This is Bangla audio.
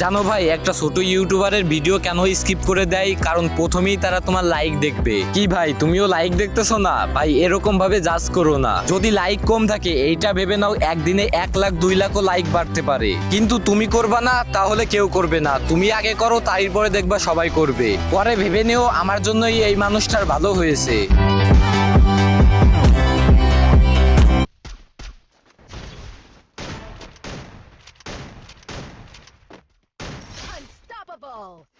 জানো ভাই, একটা ছোট ইউটিউবারের ভিডিও কেন স্কিপ করে দেয়? কারণ প্রথমেই তারা তোমার লাইক দেখবে। কি ভাই, তুমিও লাইক দেখতেছো না? ভাই এরকম ভাবে জাজ করো না। যদি লাইক কম থাকে এইটা ভেবে নাও একদিনে 1 লাখ 2 লাখও লাইক বাড়তে পারে, কিন্তু তুমি করবা না তাহলে কেউ করবে না। তুমি আগে করো, তারপরে দেখবা সবাই করবে। পরে ভেবে নিও আমার জন্যই এই মানুষটার ভালো হয়েছে। Unstoppable!